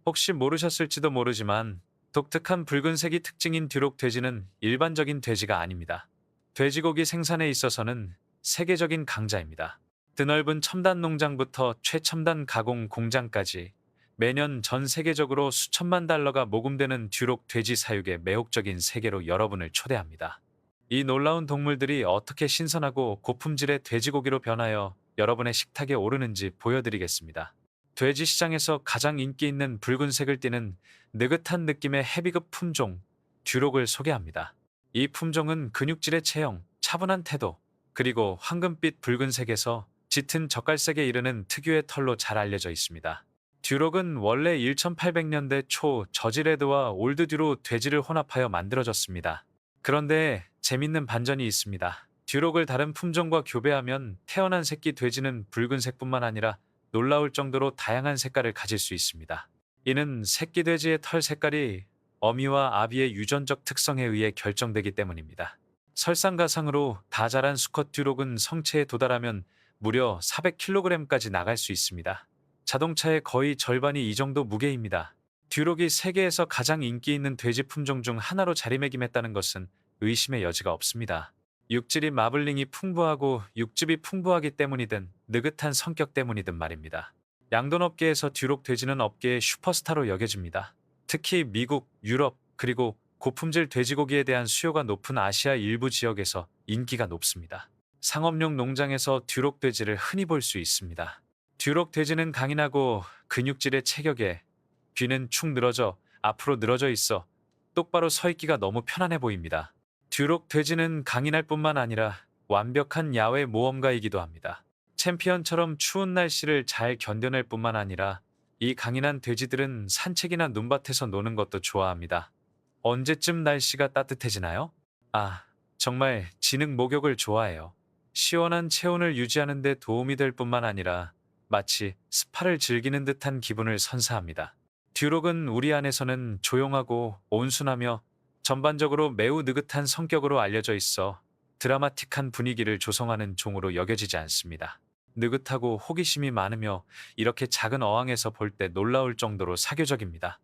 혹시 모르셨을지도 모르지만 독특한 붉은색이 특징인 듀록 돼지는 일반적인 돼지가 아닙니다. 돼지고기 생산에 있어서는 세계적인 강자입니다. 드넓은 첨단 농장부터 최첨단 가공 공장까지 매년 전 세계적으로 수천만 달러가 모금되는 듀록 돼지 사육의 매혹적인 세계로 여러분을 초대합니다. 이 놀라운 동물들이 어떻게 신선하고 고품질의 돼지고기로 변하여 여러분의 식탁에 오르는지 보여드리겠습니다. 돼지 시장에서 가장 인기 있는 붉은색을 띠는 느긋한 느낌의 헤비급 품종, 듀록을 소개합니다. 이 품종은 근육질의 체형, 차분한 태도, 그리고 황금빛 붉은색에서 짙은 젓갈색에 이르는 특유의 털로 잘 알려져 있습니다. 듀록은 원래 1800년대 초 저지레드와 올드 듀로 돼지를 혼합하여 만들어졌습니다. 그런데 재밌는 반전이 있습니다. 듀록을 다른 품종과 교배하면 태어난 새끼 돼지는 붉은색뿐만 아니라 놀라울 정도로 다양한 색깔을 가질 수 있습니다. 이는 새끼 돼지의 털 색깔이 어미와 아비의 유전적 특성에 의해 결정되기 때문입니다. 설상가상으로 다 자란 수컷 듀록은 성체에 도달하면 무려 400kg까지 나갈 수 있습니다. 자동차의 거의 절반이 이 정도 무게입니다. 듀록이 세계에서 가장 인기 있는 돼지 품종 중 하나로 자리매김했다는 것은 의심의 여지가 없습니다. 육질이 마블링이 풍부하고 육즙이 풍부하기 때문이든 느긋한 성격 때문이든 말입니다. 양돈업계에서 듀록 돼지는 업계의 슈퍼스타로 여겨집니다. 특히 미국, 유럽, 그리고 고품질 돼지고기에 대한 수요가 높은 아시아 일부 지역에서 인기가 높습니다. 상업용 농장에서 듀록 돼지를 흔히 볼 수 있습니다. 듀록 돼지는 강인하고 근육질의 체격에 귀는 축 늘어져 앞으로 늘어져 있어 똑바로 서 있기가 너무 편안해 보입니다. 듀록 돼지는 강인할 뿐만 아니라 완벽한 야외 모험가이기도 합니다. 챔피언처럼 추운 날씨를 잘 견뎌낼 뿐만 아니라 이 강인한 돼지들은 산책이나 눈밭에서 노는 것도 좋아합니다. 언제쯤 날씨가 따뜻해지나요? 아, 정말 지능 목욕을 좋아해요. 시원한 체온을 유지하는 데 도움이 될 뿐만 아니라 마치 스파를 즐기는 듯한 기분을 선사합니다. 듀록은 우리 안에서는 조용하고 온순하며 전반적으로 매우 느긋한 성격으로 알려져 있어 드라마틱한 분위기를 조성하는 종으로 여겨지지 않습니다. 느긋하고 호기심이 많으며 이렇게 작은 어항에서 볼 때 놀라울 정도로 사교적입니다.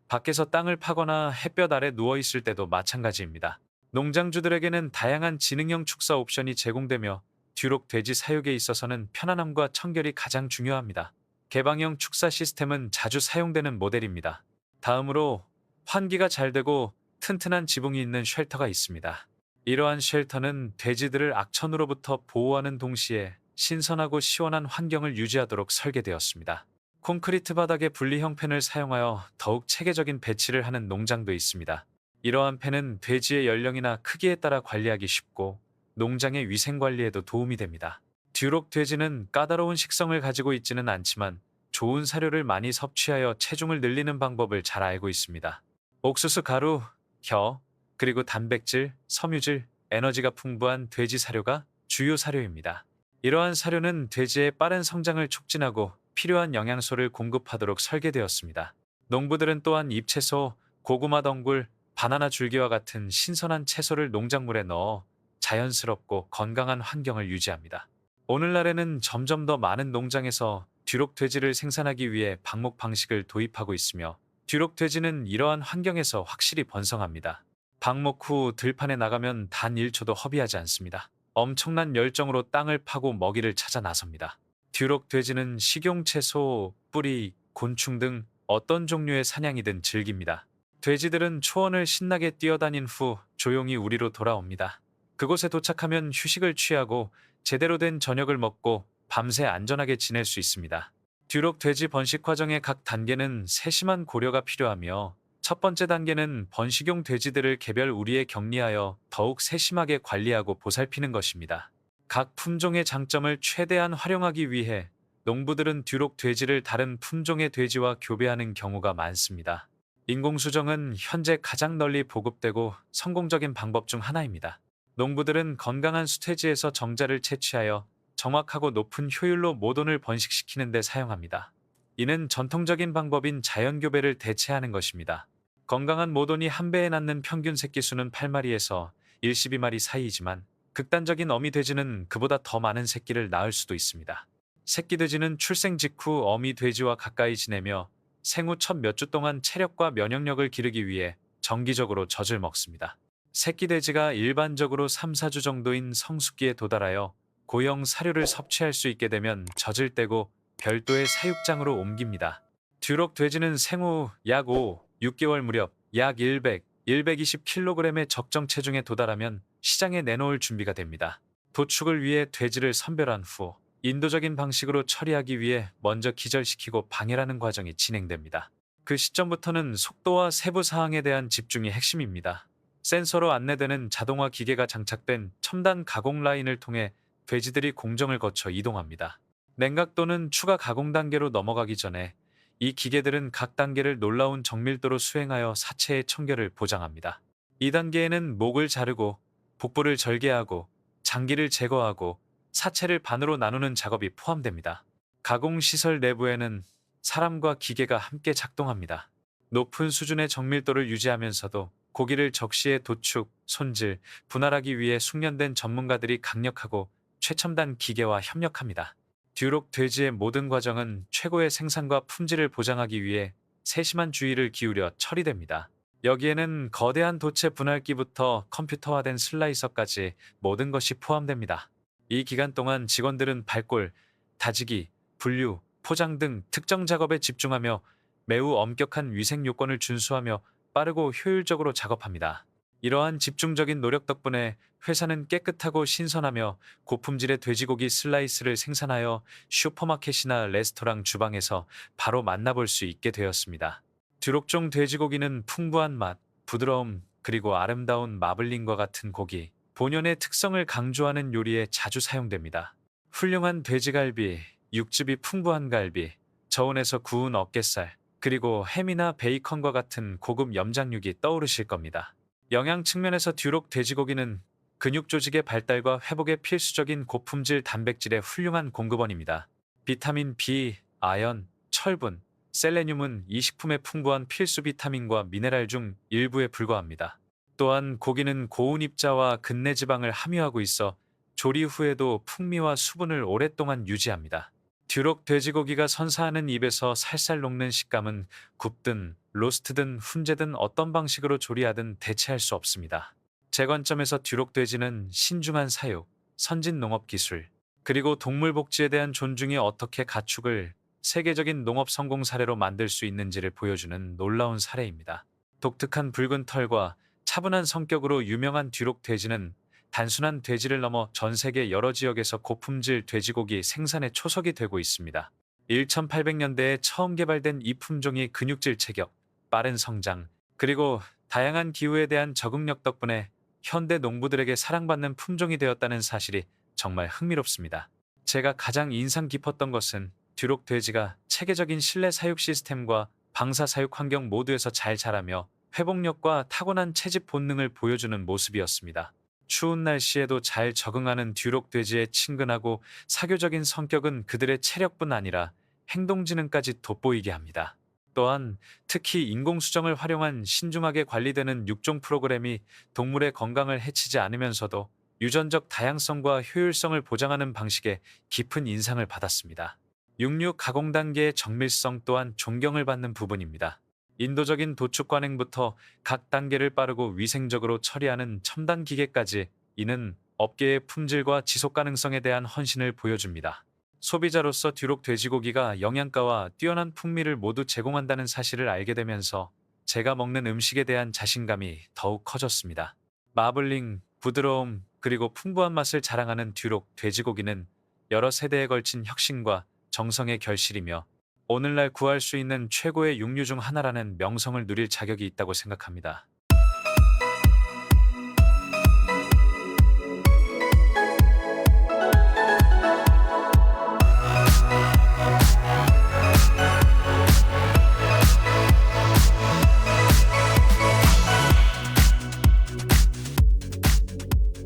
밖에서 땅을 파거나 햇볕 아래 누워 있을 때도 마찬가지입니다. 농장주들에게는 다양한 지능형 축사 옵션이 제공되며 듀록 돼지 사육에 있어서는 편안함과 청결이 가장 중요합니다. 개방형 축사 시스템은 자주 사용되는 모델입니다. 다음으로 환기가 잘 되고 튼튼한 지붕이 있는 쉘터가 있습니다. 이러한 쉘터는 돼지들을 악천후로부터 보호하는 동시에 신선하고 시원한 환경을 유지하도록 설계되었습니다. 콘크리트 바닥에 분리형 펜을 사용하여 더욱 체계적인 배치를 하는 농장도 있습니다. 이러한 펜은 돼지의 연령이나 크기에 따라 관리하기 쉽고 농장의 위생 관리에도 도움이 됩니다. 듀록 돼지는 까다로운 식성을 가지고 있지는 않지만 좋은 사료를 많이 섭취하여 체중을 늘리는 방법을 잘 알고 있습니다. 옥수수 가루, 혀, 그리고 단백질, 섬유질, 에너지가 풍부한 돼지 사료가 주요 사료입니다. 이러한 사료는 돼지의 빠른 성장을 촉진하고 필요한 영양소를 공급하도록 설계되었습니다. 농부들은 또한 잎채소, 고구마 덩굴, 바나나 줄기와 같은 신선한 채소를 농작물에 넣어 자연스럽고 건강한 환경을 유지합니다. 오늘날에는 점점 더 많은 농장에서 듀록 돼지를 생산하기 위해 방목 방식을 도입하고 있으며 듀록 돼지는 이러한 환경에서 확실히 번성합니다. 방목 후 들판에 나가면 단 1초도 허비하지 않습니다. 엄청난 열정으로 땅을 파고 먹이를 찾아 나섭니다. 듀록 돼지는 식용채소, 뿌리, 곤충 등 어떤 종류의 사냥이든 즐깁니다. 돼지들은 초원을 신나게 뛰어다닌 후 조용히 우리로 돌아옵니다. 그곳에 도착하면 휴식을 취하고 제대로 된 저녁을 먹고 밤새 안전하게 지낼 수 있습니다. 듀록 돼지 번식 과정의 각 단계는 세심한 고려가 필요하며 첫 번째 단계는 번식용 돼지들을 개별 우리에 격리하여 더욱 세심하게 관리하고 보살피는 것입니다. 각 품종의 장점을 최대한 활용하기 위해 농부들은 듀록 돼지를 다른 품종의 돼지와 교배하는 경우가 많습니다. 인공수정은 현재 가장 널리 보급되고 성공적인 방법 중 하나입니다. 농부들은 건강한 수태지에서 정자를 채취하여 정확하고 높은 효율로 모돈을 번식시키는 데 사용합니다. 이는 전통적인 방법인 자연교배를 대체하는 것입니다. 건강한 모돈이 한 배에 낳는 평균 새끼 수는 8마리에서 12마리 사이이지만 극단적인 어미 돼지는 그보다 더 많은 새끼를 낳을 수도 있습니다. 새끼 돼지는 출생 직후 어미 돼지와 가까이 지내며 생후 첫 몇 주 동안 체력과 면역력을 기르기 위해 정기적으로 젖을 먹습니다. 새끼 돼지가 일반적으로 3, 4주 정도인 성숙기에 도달하여 고형 사료를 섭취할 수 있게 되면 젖을 떼고 별도의 사육장으로 옮깁니다. 듀록 돼지는 생후 약 5, 6개월 무렵 약 100, 120kg의 적정 체중에 도달하면 시장에 내놓을 준비가 됩니다. 도축을 위해 돼지를 선별한 후 인도적인 방식으로 처리하기 위해 먼저 기절시키고 방해라는 과정이 진행됩니다. 그 시점부터는 속도와 세부 사항에 대한 집중이 핵심입니다. 센서로 안내되는 자동화 기계가 장착된 첨단 가공 라인을 통해 돼지들이 공정을 거쳐 이동합니다. 냉각 또는 추가 가공 단계로 넘어가기 전에 이 기계들은 각 단계를 놀라운 정밀도로 수행하여 사체의 청결을 보장합니다. 이 단계에는 목을 자르고 복부를 절개하고 장기를 제거하고 사체를 반으로 나누는 작업이 포함됩니다. 가공 시설 내부에는 사람과 기계가 함께 작동합니다. 높은 수준의 정밀도를 유지하면서도 고기를 적시에 도축, 손질, 분할하기 위해 숙련된 전문가들이 강력하고 최첨단 기계와 협력합니다. 듀록 돼지의 모든 과정은 최고의 생산과 품질을 보장하기 위해 세심한 주의를 기울여 처리됩니다. 여기에는 거대한 도체 분할기부터 컴퓨터화된 슬라이서까지 모든 것이 포함됩니다. 이 기간 동안 직원들은 발골, 다지기, 분류, 포장 등 특정 작업에 집중하며 매우 엄격한 위생 요건을 준수하며 빠르고 효율적으로 작업합니다. 이러한 집중적인 노력 덕분에 회사는 깨끗하고 신선하며 고품질의 돼지고기 슬라이스를 생산하여 슈퍼마켓이나 레스토랑 주방에서 바로 만나볼 수 있게 되었습니다. 듀록종 돼지고기는 풍부한 맛, 부드러움, 그리고 아름다운 마블링과 같은 고기, 본연의 특성을 강조하는 요리에 자주 사용됩니다. 훌륭한 돼지갈비, 육즙이 풍부한 갈비, 저온에서 구운 어깨살, 그리고 햄이나 베이컨과 같은 고급 염장육이 떠오르실 겁니다. 영양 측면에서 듀록 돼지고기는 근육 조직의 발달과 회복에 필수적인 고품질 단백질의 훌륭한 공급원입니다. 비타민 B, 아연, 철분, 셀레늄은 이 식품의 풍부한 필수 비타민과 미네랄 중 일부에 불과합니다. 또한 고기는 고운 입자와 근내 지방을 함유하고 있어 조리 후에도 풍미와 수분을 오랫동안 유지합니다. 듀록 돼지고기가 선사하는 입에서 살살 녹는 식감은 굽든 로스트든 훈제든 어떤 방식으로 조리하든 대체할 수 없습니다. 제 관점에서 듀록 돼지는 신중한 사육, 선진 농업 기술, 그리고 동물 복지에 대한 존중이 어떻게 가축을 세계적인 농업 성공 사례로 만들 수 있는지를 보여주는 놀라운 사례입니다. 독특한 붉은 털과 차분한 성격으로 유명한 듀록 돼지는 단순한 돼지를 넘어 전 세계 여러 지역에서 고품질 돼지고기 생산의 초석이 되고 있습니다. 1800년대에 처음 개발된 이 품종이 근육질 체격, 빠른 성장, 그리고 다양한 기후에 대한 적응력 덕분에 현대 농부들에게 사랑받는 품종이 되었다는 사실이 정말 흥미롭습니다. 제가 가장 인상 깊었던 것은 듀록 돼지가 체계적인 실내 사육 시스템과 방사 사육 환경 모두에서 잘 자라며 회복력과 타고난 채집 본능을 보여주는 모습이었습니다. 추운 날씨에도 잘 적응하는 듀록 돼지의 친근하고 사교적인 성격은 그들의 체력뿐 아니라 행동지능까지 돋보이게 합니다. 또한 특히 인공수정을 활용한 신중하게 관리되는 육종 프로그램이 동물의 건강을 해치지 않으면서도 유전적 다양성과 효율성을 보장하는 방식에 깊은 인상을 받았습니다. 육류 가공 단계의 정밀성 또한 존경을 받는 부분입니다. 인도적인 도축 관행부터 각 단계를 빠르고 위생적으로 처리하는 첨단 기계까지, 이는 업계의 품질과 지속 가능성에 대한 헌신을 보여줍니다. 소비자로서 듀록 돼지고기가 영양가와 뛰어난 풍미를 모두 제공한다는 사실을 알게 되면서 제가 먹는 음식에 대한 자신감이 더욱 커졌습니다. 마블링, 부드러움, 그리고 풍부한 맛을 자랑하는 듀록 돼지고기는 여러 세대에 걸친 혁신과 정성의 결실이며 오늘날 구할 수 있는 최고의 육류 중 하나라는 명성을 누릴 자격이 있다고 생각합니다.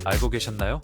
알고 계셨나요?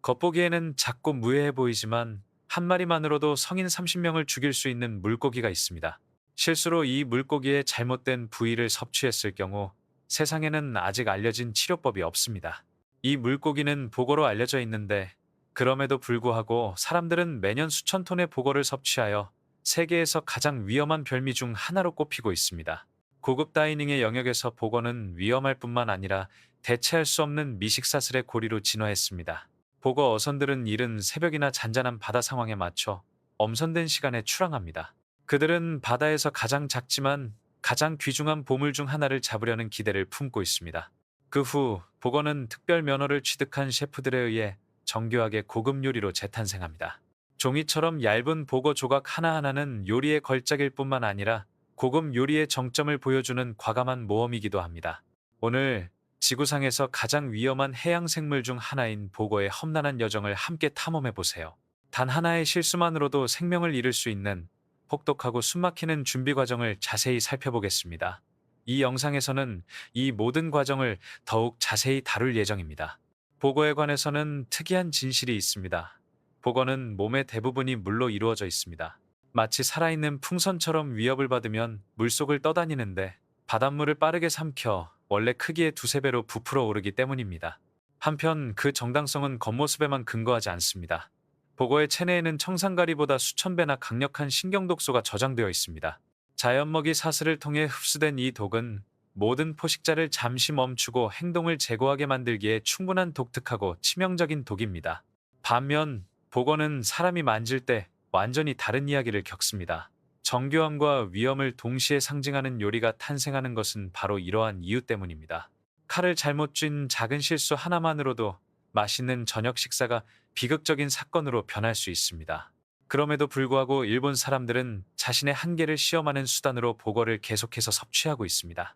겉보기에는 작고 무해해 보이지만 한 마리만으로도 성인 30명을 죽일 수 있는 물고기가 있습니다. 실수로 이 물고기의 잘못된 부위를 섭취했을 경우 세상에는 아직 알려진 치료법이 없습니다. 이 물고기는 보고로 알려져 있는데 그럼에도 불구하고 사람들은 매년 수천 톤의 보고를 섭취하여 세계에서 가장 위험한 별미 중 하나로 꼽히고 있습니다. 고급 다이닝의 영역에서 복어는 위험할 뿐만 아니라 대체할 수 없는 미식사슬의 고리로 진화했습니다. 복어 어선들은 이른 새벽이나 잔잔한 바다 상황에 맞춰 엄선된 시간에 출항합니다. 그들은 바다에서 가장 작지만 가장 귀중한 보물 중 하나를 잡으려는 기대를 품고 있습니다. 그 후 복어는 특별 면허를 취득한 셰프들에 의해 정교하게 고급 요리로 재탄생합니다. 종이처럼 얇은 복어 조각 하나하나는 요리의 걸작일 뿐만 아니라 고급 요리의 정점을 보여주는 과감한 모험이기도 합니다. 오늘 지구상에서 가장 위험한 해양 생물 중 하나인 복어의 험난한 여정을 함께 탐험해 보세요. 단 하나의 실수만으로도 생명을 잃을 수 있는 혹독하고 숨막히는 준비 과정을 자세히 살펴보겠습니다. 이 영상에서는 이 모든 과정을 더욱 자세히 다룰 예정입니다. 복어에 관해서는 특이한 진실이 있습니다. 복어는 몸의 대부분이 물로 이루어져 있습니다. 마치 살아있는 풍선처럼 위협을 받으면 물속을 떠다니는데 바닷물을 빠르게 삼켜 원래 크기의 두세 배로 부풀어 오르기 때문입니다. 한편 그 정당성은 겉모습에만 근거하지 않습니다. 복어의 체내에는 청산가리보다 수천 배나 강력한 신경독소가 저장되어 있습니다. 자연먹이 사슬을 통해 흡수된 이 독은 모든 포식자를 잠시 멈추고 행동을 제고하게 만들기에 충분한 독특하고 치명적인 독입니다. 반면 복어는 사람이 만질 때 완전히 다른 이야기를 겪습니다. 정교함과 위험을 동시에 상징하는 요리가 탄생하는 것은 바로 이러한 이유 때문입니다. 칼을 잘못 쥔 작은 실수 하나만으로도 맛있는 저녁 식사가 비극적인 사건으로 변할 수 있습니다. 그럼에도 불구하고 일본 사람들은 자신의 한계를 시험하는 수단으로 복어를 계속해서 섭취하고 있습니다.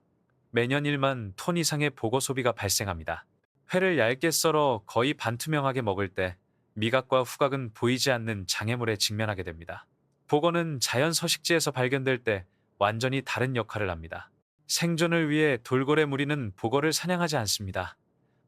매년 1만 톤 이상의 복어 소비가 발생합니다. 회를 얇게 썰어 거의 반투명하게 먹을 때 미각과 후각은 보이지 않는 장애물에 직면하게 됩니다. 복어는 자연 서식지에서 발견될 때 완전히 다른 역할을 합니다. 생존을 위해 돌고래 무리는 복어를 사냥하지 않습니다.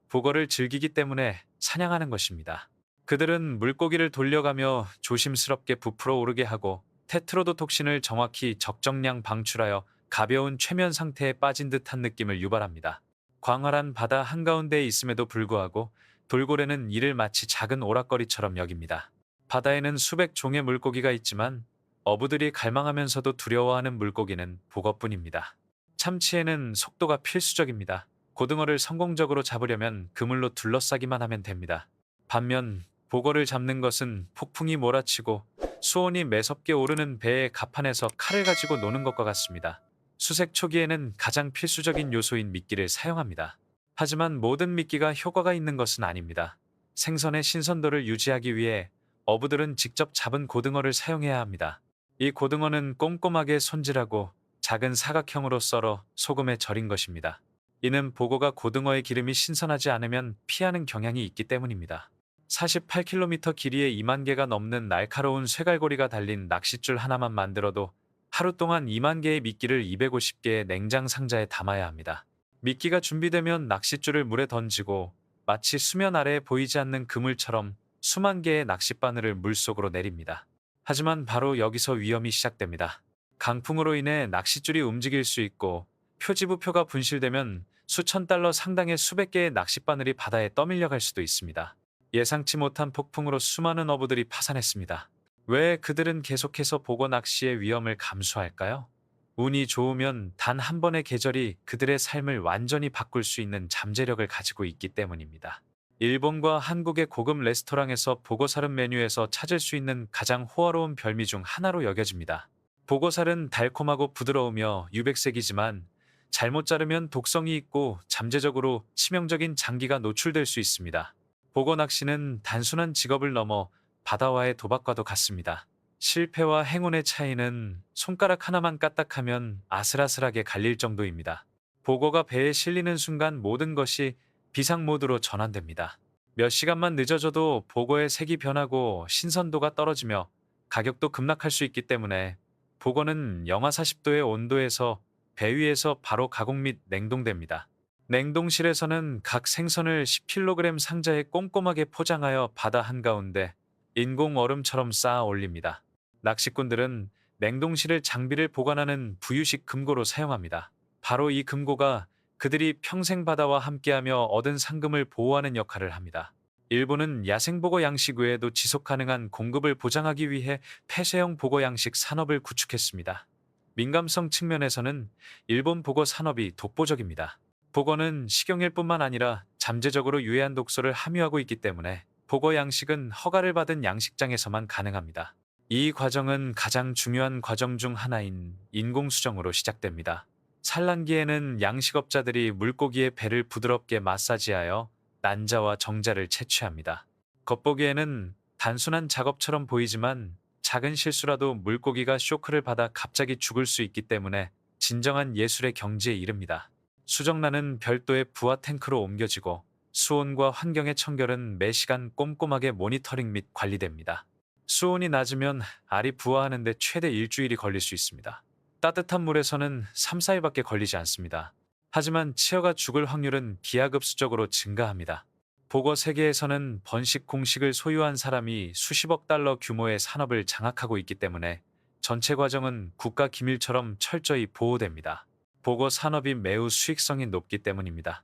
복어를 즐기기 때문에 사냥하는 것입니다. 그들은 물고기를 돌려가며 조심스럽게 부풀어 오르게 하고 테트로도톡신을 정확히 적정량 방출하여 가벼운 최면 상태에 빠진 듯한 느낌을 유발합니다. 광활한 바다 한가운데에 있음에도 불구하고 돌고래는 이를 마치 작은 오락거리처럼 여깁니다. 바다에는 수백 종의 물고기가 있지만 어부들이 갈망하면서도 두려워하는 물고기는 복어뿐입니다. 참치에는 속도가 필수적입니다. 고등어를 성공적으로 잡으려면 그물로 둘러싸기만 하면 됩니다. 반면 복어를 잡는 것은 폭풍이 몰아치고 수온이 매섭게 오르는 배의 갑판에서 칼을 가지고 노는 것과 같습니다. 수색 초기에는 가장 필수적인 요소인 미끼를 사용합니다. 하지만 모든 미끼가 효과가 있는 것은 아닙니다. 생선의 신선도를 유지하기 위해 어부들은 직접 잡은 고등어를 사용해야 합니다. 이 고등어는 꼼꼼하게 손질하고 작은 사각형으로 썰어 소금에 절인 것입니다. 이는 복어가 고등어의 기름이 신선하지 않으면 피하는 경향이 있기 때문입니다. 48km 길이에 2만 개가 넘는 날카로운 쇠갈고리가 달린 낚싯줄 하나만 만들어도 하루 동안 2만 개의 미끼를 250개의 냉장 상자에 담아야 합니다. 미끼가 준비되면 낚싯줄을 물에 던지고 마치 수면 아래에 보이지 않는 그물처럼 수만 개의 낚싯바늘을 물속으로 내립니다. 하지만 바로 여기서 위험이 시작됩니다. 강풍으로 인해 낚싯줄이 움직일 수 있고 표지부표가 분실되면 수천 달러 상당의 수백 개의 낚싯바늘이 바다에 떠밀려갈 수도 있습니다. 예상치 못한 폭풍으로 수많은 어부들이 파산했습니다. 왜 그들은 계속해서 복어 낚시의 위험을 감수할까요? 운이 좋으면 단 한 번의 계절이 그들의 삶을 완전히 바꿀 수 있는 잠재력을 가지고 있기 때문입니다. 일본과 한국의 고급 레스토랑에서 복어살은 메뉴에서 찾을 수 있는 가장 호화로운 별미 중 하나로 여겨집니다. 복어살은 달콤하고 부드러우며 유백색이지만 잘못 자르면 독성이 있고 잠재적으로 치명적인 장기가 노출될 수 있습니다. 복어 낚시는 단순한 직업을 넘어 바다와의 도박과도 같습니다. 실패와 행운의 차이는 손가락 하나만 까딱하면 아슬아슬하게 갈릴 정도입니다. 복어가 배에 실리는 순간 모든 것이 비상 모드로 전환됩니다. 몇 시간만 늦어져도 복어의 색이 변하고 신선도가 떨어지며 가격도 급락할 수 있기 때문에 복어는 영하 40도의 온도에서 배 위에서 바로 가공 및 냉동됩니다. 냉동실에서는 각 생선을 10kg 상자에 꼼꼼하게 포장하여 바다 한가운데 인공 얼음처럼 쌓아 올립니다. 낚시꾼들은 냉동실을 장비를 보관하는 부유식 금고로 사용합니다. 바로 이 금고가 그들이 평생 바다와 함께하며 얻은 상금을 보호하는 역할을 합니다. 일본은 야생보거 양식 외에도 지속 가능한 공급을 보장하기 위해 폐쇄형 보거 양식 산업을 구축했습니다. 민감성 측면에서는 일본 보거 산업이 독보적입니다. 보거는 식용일 뿐만 아니라 잠재적으로 유해한 독소를 함유하고 있기 때문에 보거 양식은 허가를 받은 양식장에서만 가능합니다. 이 과정은 가장 중요한 과정 중 하나인 인공수정으로 시작됩니다. 산란기에는 양식업자들이 물고기의 배를 부드럽게 마사지하여 난자와 정자를 채취합니다. 겉보기에는 단순한 작업처럼 보이지만 작은 실수라도 물고기가 쇼크를 받아 갑자기 죽을 수 있기 때문에 진정한 예술의 경지에 이릅니다. 수정란은 별도의 부하 탱크로 옮겨지고 수온과 환경의 청결은 매시간 꼼꼼하게 모니터링 및 관리됩니다. 수온이 낮으면 알이 부화하는 데 최대 일주일이 걸릴 수 있습니다. 따뜻한 물에서는 3, 4일밖에 걸리지 않습니다. 하지만 치어가 죽을 확률은 기하급수적으로 증가합니다. 보거 세계에서는 번식 공식을 소유한 사람이 수십억 달러 규모의 산업을 장악하고 있기 때문에 전체 과정은 국가 기밀처럼 철저히 보호됩니다. 보거 산업이 매우 수익성이 높기 때문입니다.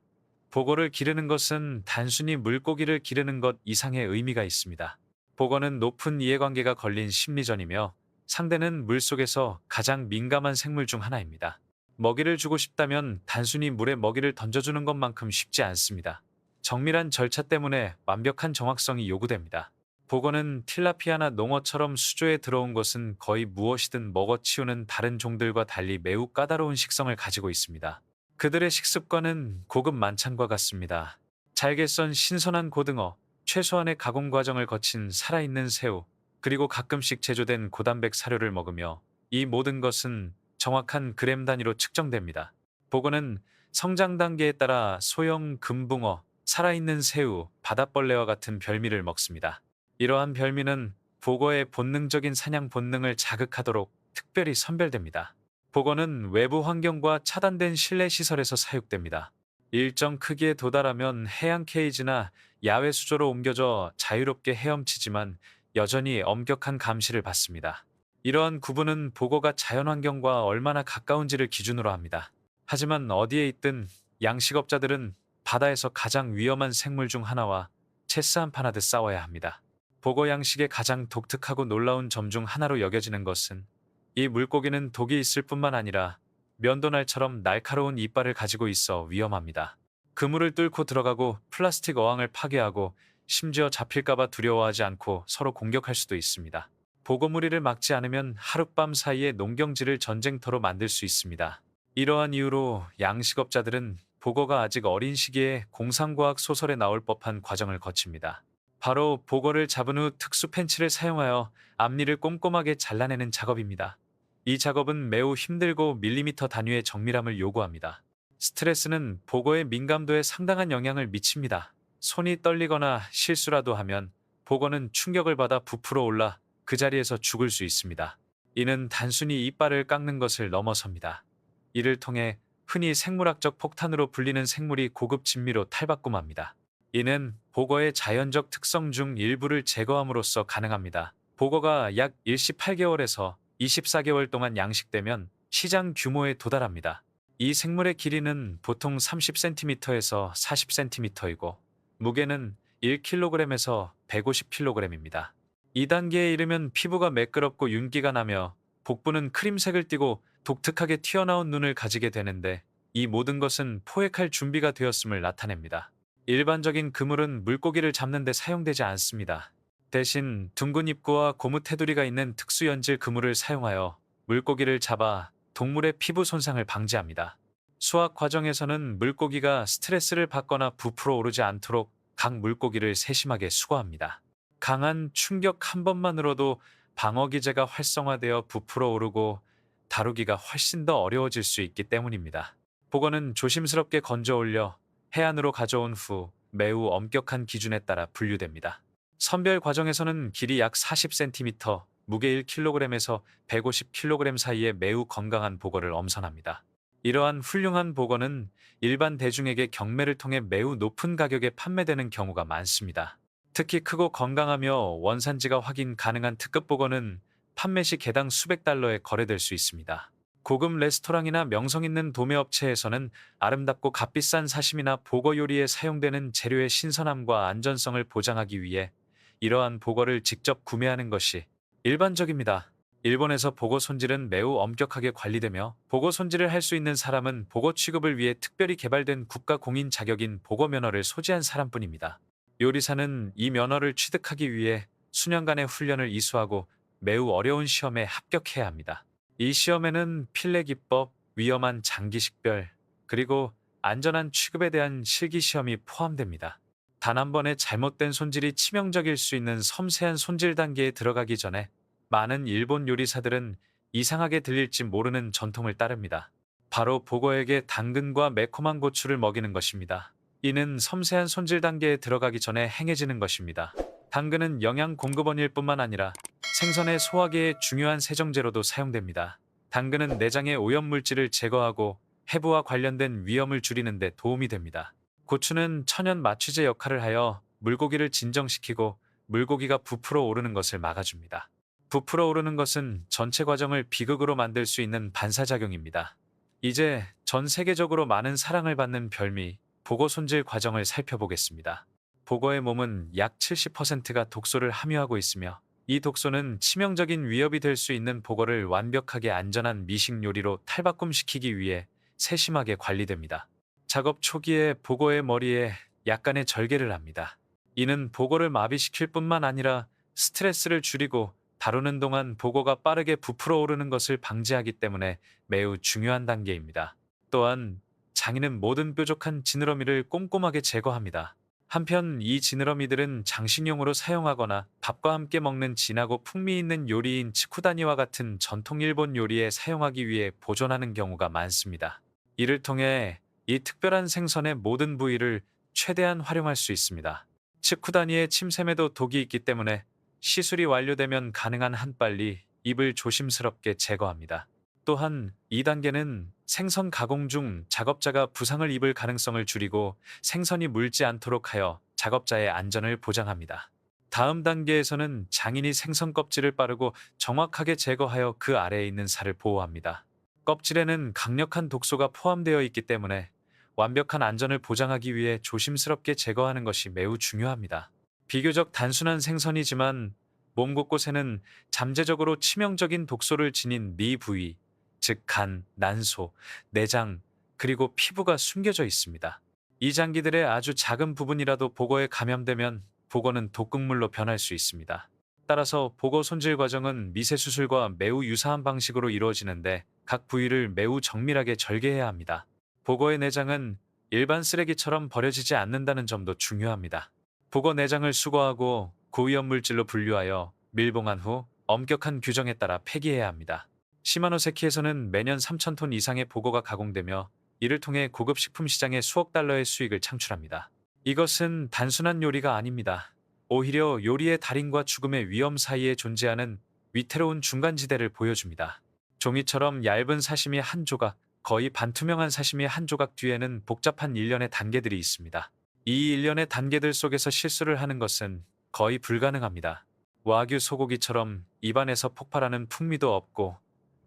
보거를 기르는 것은 단순히 물고기를 기르는 것 이상의 의미가 있습니다. 보거는 높은 이해관계가 걸린 심리전이며 상대는 물속에서 가장 민감한 생물 중 하나입니다. 먹이를 주고 싶다면 단순히 물에 먹이를 던져주는 것만큼 쉽지 않습니다. 정밀한 절차 때문에 완벽한 정확성이 요구됩니다. 보거는 틸라피아나 농어처럼 수조에 들어온 것은 거의 무엇이든 먹어치우는 다른 종들과 달리 매우 까다로운 식성을 가지고 있습니다. 그들의 식습관은 고급 만찬과 같습니다. 잘게 썬 신선한 고등어, 최소한의 가공 과정을 거친 살아있는 새우, 그리고 가끔씩 제조된 고단백 사료를 먹으며 이 모든 것은 정확한 그램 단위로 측정됩니다. 보거는 성장 단계에 따라 소형 금붕어, 살아있는 새우, 바닷벌레와 같은 별미를 먹습니다. 이러한 별미는 보거의 본능적인 사냥 본능을 자극하도록 특별히 선별됩니다. 보거는 외부 환경과 차단된 실내 시설에서 사육됩니다. 일정 크기에 도달하면 해양 케이지나 야외 수조로 옮겨져 자유롭게 헤엄치지만 여전히 엄격한 감시를 받습니다. 이러한 구분은 보거가 자연환경과 얼마나 가까운지를 기준으로 합니다. 하지만 어디에 있든 양식업자들은 바다에서 가장 위험한 생물 중 하나와 체스 한 판 하듯 싸워야 합니다. 보거 양식의 가장 독특하고 놀라운 점 중 하나로 여겨지는 것은 이 물고기는 독이 있을 뿐만 아니라 면도날처럼 날카로운 이빨을 가지고 있어 위험합니다. 그물을 뚫고 들어가고 플라스틱 어항을 파괴하고 심지어 잡힐까봐 두려워하지 않고 서로 공격할 수도 있습니다. 보고무리를 막지 않으면 하룻밤 사이에 농경지를 전쟁터로 만들 수 있습니다. 이러한 이유로 양식업자들은 보거가 아직 어린 시기에 공상과학 소설에 나올 법한 과정을 거칩니다. 바로 보거를 잡은 후 특수 펜치를 사용하여 앞니를 꼼꼼하게 잘라내는 작업입니다. 이 작업은 매우 힘들고 밀리미터 단위의 정밀함을 요구합니다. 스트레스는 보거의 민감도에 상당한 영향을 미칩니다. 손이 떨리거나 실수라도 하면 보거는 충격을 받아 부풀어 올라 그 자리에서 죽을 수 있습니다. 이는 단순히 이빨을 깎는 것을 넘어섭니다. 이를 통해 흔히 생물학적 폭탄으로 불리는 생물이 고급 진미로 탈바꿈합니다. 이는 보거의 자연적 특성 중 일부를 제거함으로써 가능합니다. 보거가 약 18개월에서 24개월 동안 양식되면 시장 규모에 도달합니다. 이 생물의 길이는 보통 30cm에서 40cm이고 무게는 1kg에서 150kg입니다. 2단계에 이르면 피부가 매끄럽고 윤기가 나며 복부는 크림색을 띠고 독특하게 튀어나온 눈을 가지게 되는데 이 모든 것은 포획할 준비가 되었음을 나타냅니다. 일반적인 그물은 물고기를 잡는 데 사용되지 않습니다. 대신 둥근 입구와 고무 테두리가 있는 특수 연질 그물을 사용하여 물고기를 잡아 동물의 피부 손상을 방지합니다. 수확 과정에서는 물고기가 스트레스를 받거나 부풀어 오르지 않도록 각 물고기를 세심하게 수거합니다. 강한 충격 한 번만으로도 방어 기제가 활성화되어 부풀어 오르고 다루기가 훨씬 더 어려워질 수 있기 때문입니다. 보거는 조심스럽게 건져 올려 해안으로 가져온 후 매우 엄격한 기준에 따라 분류됩니다. 선별 과정에서는 길이 약 40cm, 무게 1kg에서 150kg 사이의 매우 건강한 보거를 엄선합니다. 이러한 훌륭한 보거는 일반 대중에게 경매를 통해 매우 높은 가격에 판매되는 경우가 많습니다. 특히 크고 건강하며 원산지가 확인 가능한 특급 보거는 판매 시 개당 수백 달러에 거래될 수 있습니다. 고급 레스토랑이나 명성 있는 도매업체에서는 아름답고 값비싼 사심이나 보거 요리에 사용되는 재료의 신선함과 안전성을 보장하기 위해 이러한 보거를 직접 구매하는 것이 일반적입니다. 일본에서 보거 손질은 매우 엄격하게 관리되며 보거 손질을 할 수 있는 사람은 보거 취급을 위해 특별히 개발된 국가 공인 자격인 보거 면허를 소지한 사람뿐입니다. 요리사는 이 면허를 취득하기 위해 수년간의 훈련을 이수하고 매우 어려운 시험에 합격해야 합니다. 이 시험에는 필레 기법, 위험한 장기 식별, 그리고 안전한 취급에 대한 실기 시험이 포함됩니다. 단 한 번의 잘못된 손질이 치명적일 수 있는 섬세한 손질 단계에 들어가기 전에 많은 일본 요리사들은 이상하게 들릴지 모르는 전통을 따릅니다. 바로 보거에게 당근과 매콤한 고추를 먹이는 것입니다. 이는 섬세한 손질 단계에 들어가기 전에 행해지는 것입니다. 당근은 영양 공급원일 뿐만 아니라 생선의 소화기에 중요한 세정제로도 사용됩니다. 당근은 내장의 오염물질을 제거하고 해부와 관련된 위험을 줄이는 데 도움이 됩니다. 고추는 천연 마취제 역할을 하여 물고기를 진정시키고 물고기가 부풀어 오르는 것을 막아줍니다. 부풀어 오르는 것은 전체 과정을 비극으로 만들 수 있는 반사작용입니다. 이제 전 세계적으로 많은 사랑을 받는 별미, 보거 손질 과정을 살펴보겠습니다. 보거의 몸은 약 70%가 독소를 함유하고 있으며 이 독소는 치명적인 위협이 될 수 있는 보거를 완벽하게 안전한 미식 요리로 탈바꿈시키기 위해 세심하게 관리됩니다. 작업 초기에 보거의 머리에 약간의 절개를 합니다. 이는 보거를 마비시킬 뿐만 아니라 스트레스를 줄이고 다루는 동안 보거가 빠르게 부풀어 오르는 것을 방지하기 때문에 매우 중요한 단계입니다. 또한 장인은 모든 뾰족한 지느러미를 꼼꼼하게 제거합니다. 한편 이 지느러미들은 장식용으로 사용하거나 밥과 함께 먹는 진하고 풍미 있는 요리인 츠쿠다니와 같은 전통 일본 요리에 사용하기 위해 보존하는 경우가 많습니다. 이를 통해 이 특별한 생선의 모든 부위를 최대한 활용할 수 있습니다. 츠쿠다니의 침샘에도 독이 있기 때문에 시술이 완료되면 가능한 한 빨리 입을 조심스럽게 제거합니다. 또한 2단계는 생선 가공 중 작업자가 부상을 입을 가능성을 줄이고 생선이 물지 않도록 하여 작업자의 안전을 보장합니다. 다음 단계에서는 장인이 생선 껍질을 빠르고 정확하게 제거하여 그 아래에 있는 살을 보호합니다. 껍질에는 강력한 독소가 포함되어 있기 때문에 완벽한 안전을 보장하기 위해 조심스럽게 제거하는 것이 매우 중요합니다. 비교적 단순한 생선이지만 몸 곳곳에는 잠재적으로 치명적인 독소를 지닌 미 부위, 즉 간, 난소, 내장, 그리고 피부가 숨겨져 있습니다. 이 장기들의 아주 작은 부분이라도 보거에 감염되면 보거는 독극물로 변할 수 있습니다. 따라서 보거 손질 과정은 미세 수술과 매우 유사한 방식으로 이루어지는데 각 부위를 매우 정밀하게 절개해야 합니다. 보거의 내장은 일반 쓰레기처럼 버려지지 않는다는 점도 중요합니다. 보거 내장을 수거하고 고위험 물질로 분류하여 밀봉한 후 엄격한 규정에 따라 폐기해야 합니다. 시마노세키에서는 매년 3,000톤 이상의 보거가 가공되며 이를 통해 고급 식품 시장에 수억 달러의 수익을 창출합니다. 이것은 단순한 요리가 아닙니다. 오히려 요리의 달인과 죽음의 위험 사이에 존재하는 위태로운 중간지대를 보여줍니다. 종이처럼 얇은 사시미 한 조각, 거의 반투명한 사시미 한 조각 뒤에는 복잡한 일련의 단계들이 있습니다. 이 일련의 단계들 속에서 실수를 하는 것은 거의 불가능합니다. 와규 소고기처럼 입안에서 폭발하는 풍미도 없고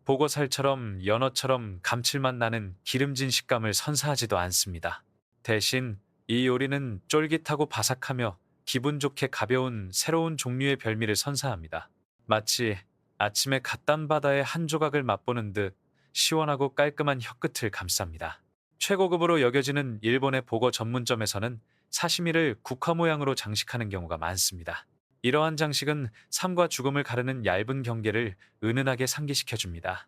보고살처럼 연어처럼 감칠맛 나는 기름진 식감을 선사하지도 않습니다. 대신 이 요리는 쫄깃하고 바삭하며 기분 좋게 가벼운 새로운 종류의 별미를 선사합니다. 마치 아침에 갓단 바다의 한 조각을 맛보는 듯 시원하고 깔끔한 혀끝을 감쌉니다. 최고급으로 여겨지는 일본의 보거 전문점에서는 사시미를 국화 모양으로 장식하는 경우가 많습니다. 이러한 장식은 삶과 죽음을 가르는 얇은 경계를 은은하게 상기시켜줍니다.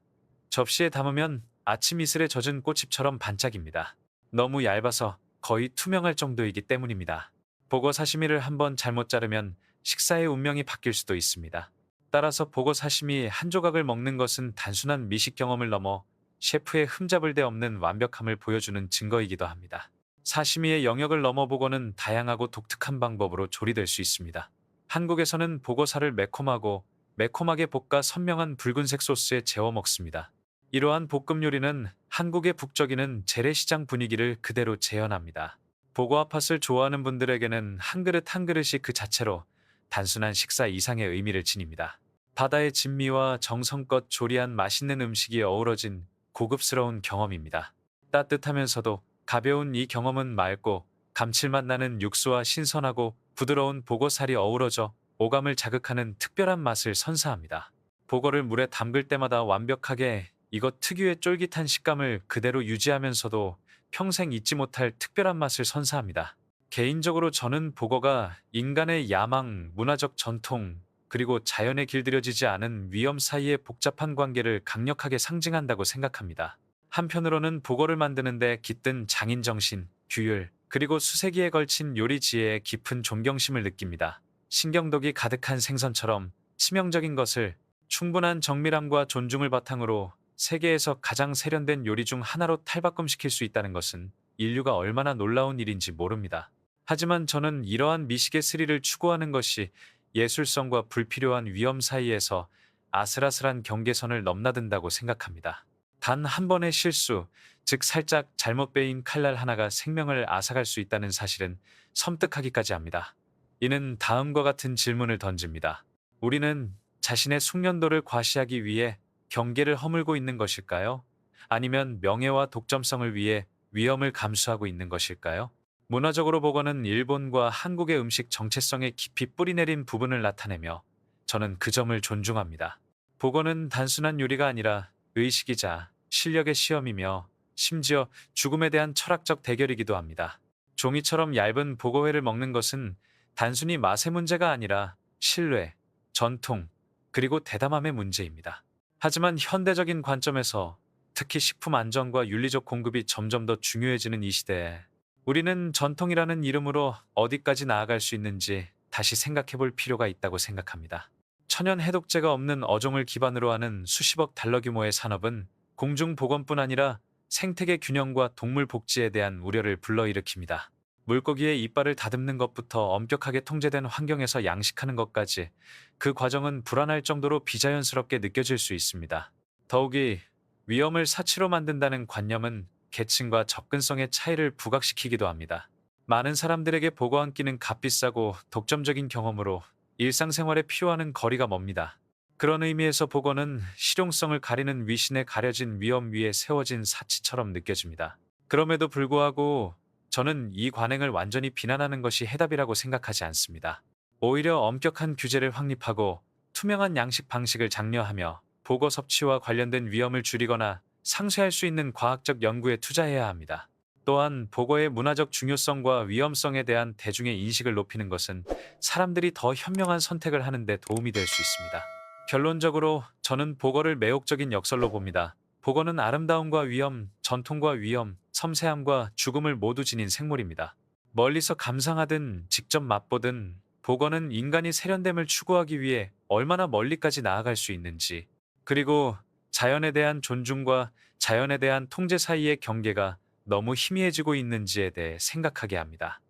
접시에 담으면 아침 이슬에 젖은 꽃잎처럼 반짝입니다. 너무 얇아서 거의 투명할 정도이기 때문입니다. 보거 사시미를 한번 잘못 자르면 식사의 운명이 바뀔 수도 있습니다. 따라서 보거 사시미 한 조각을 먹는 것은 단순한 미식 경험을 넘어 셰프의 흠잡을 데 없는 완벽함을 보여주는 증거이기도 합니다. 사시미의 영역을 넘어 보거는 다양하고 독특한 방법으로 조리될 수 있습니다. 한국에서는 보거살을 매콤하게 볶아 선명한 붉은색 소스에 재워 먹습니다. 이러한 볶음 요리는 한국의 북적이는 재래시장 분위기를 그대로 재현합니다. 보거와 팥을 좋아하는 분들에게는 한 그릇 한 그릇이 그 자체로 단순한 식사 이상의 의미를 지닙니다. 바다의 진미와 정성껏 조리한 맛있는 음식이 어우러진 고급스러운 경험입니다. 따뜻하면서도 가벼운 이 경험은 맑고 감칠맛 나는 육수와 신선하고 부드러운 보고살이 어우러져 오감을 자극하는 특별한 맛을 선사합니다. 보고를 물에 담글 때마다 완벽하게 이것 특유의 쫄깃한 식감을 그대로 유지하면서도 평생 잊지 못할 특별한 맛을 선사합니다. 개인적으로 저는 보거가 인간의 야망, 문화적 전통, 그리고 자연에 길들여지지 않은 위험 사이의 복잡한 관계를 강력하게 상징한다고 생각합니다. 한편으로는 보거를 만드는데 깃든 장인 정신, 규율, 그리고 수세기에 걸친 요리 지혜에 깊은 존경심을 느낍니다. 신경독이 가득한 생선처럼 치명적인 것을 충분한 정밀함과 존중을 바탕으로 세계에서 가장 세련된 요리 중 하나로 탈바꿈시킬 수 있다는 것은 인류가 얼마나 놀라운 일인지 모릅니다. 하지만 저는 이러한 미식의 스릴을 추구하는 것이 예술성과 불필요한 위험 사이에서 아슬아슬한 경계선을 넘나든다고 생각합니다. 단 한 번의 실수, 즉 살짝 잘못 베인 칼날 하나가 생명을 앗아갈 수 있다는 사실은 섬뜩하기까지 합니다. 이는 다음과 같은 질문을 던집니다. 우리는 자신의 숙련도를 과시하기 위해 경계를 허물고 있는 것일까요? 아니면 명예와 독점성을 위해 위험을 감수하고 있는 것일까요? 문화적으로 보고는 일본과 한국의 음식 정체성에 깊이 뿌리내린 부분을 나타내며 저는 그 점을 존중합니다. 보고는 단순한 요리가 아니라 의식이자 실력의 시험이며 심지어 죽음에 대한 철학적 대결이기도 합니다. 종이처럼 얇은 보고회를 먹는 것은 단순히 맛의 문제가 아니라 신뢰, 전통, 그리고 대담함의 문제입니다. 하지만 현대적인 관점에서 특히 식품 안전과 윤리적 공급이 점점 더 중요해지는 이 시대에 우리는 전통이라는 이름으로 어디까지 나아갈 수 있는지 다시 생각해 볼 필요가 있다고 생각합니다. 천연 해독제가 없는 어종을 기반으로 하는 수십억 달러 규모의 산업은 공중보건뿐 아니라 생태계 균형과 동물 복지에 대한 우려를 불러일으킵니다. 물고기의 이빨을 다듬는 것부터 엄격하게 통제된 환경에서 양식하는 것까지 그 과정은 불안할 정도로 비자연스럽게 느껴질 수 있습니다. 더욱이 위험을 사치로 만든다는 관념은 계층과 접근성의 차이를 부각시키기도 합니다. 많은 사람들에게 보고 앉기는 값비싸고 독점적인 경험으로 일상생활에 필요하는 거리가 멉니다. 그런 의미에서 보고는 실용성을 가리는 위신에 가려진 위험 위에 세워진 사치처럼 느껴집니다. 그럼에도 불구하고 저는 이 관행을 완전히 비난하는 것이 해답이라고 생각하지 않습니다. 오히려 엄격한 규제를 확립하고 투명한 양식 방식을 장려하며 보고 섭취와 관련된 위험을 줄이거나 상쇄할 수 있는 과학적 연구에 투자해야 합니다. 또한 보고의 문화적 중요성과 위험성에 대한 대중의 인식을 높이는 것은 사람들이 더 현명한 선택을 하는 데 도움이 될 수 있습니다. 결론적으로 저는 보거를 매혹적인 역설로 봅니다. 보거는 아름다움과 위험, 전통과 위험, 섬세함과 죽음을 모두 지닌 생물입니다. 멀리서 감상하든 직접 맛보든 보거는 인간이 세련됨을 추구하기 위해 얼마나 멀리까지 나아갈 수 있는지, 그리고 자연에 대한 존중과 자연에 대한 통제 사이의 경계가 너무 희미해지고 있는지에 대해 생각하게 합니다.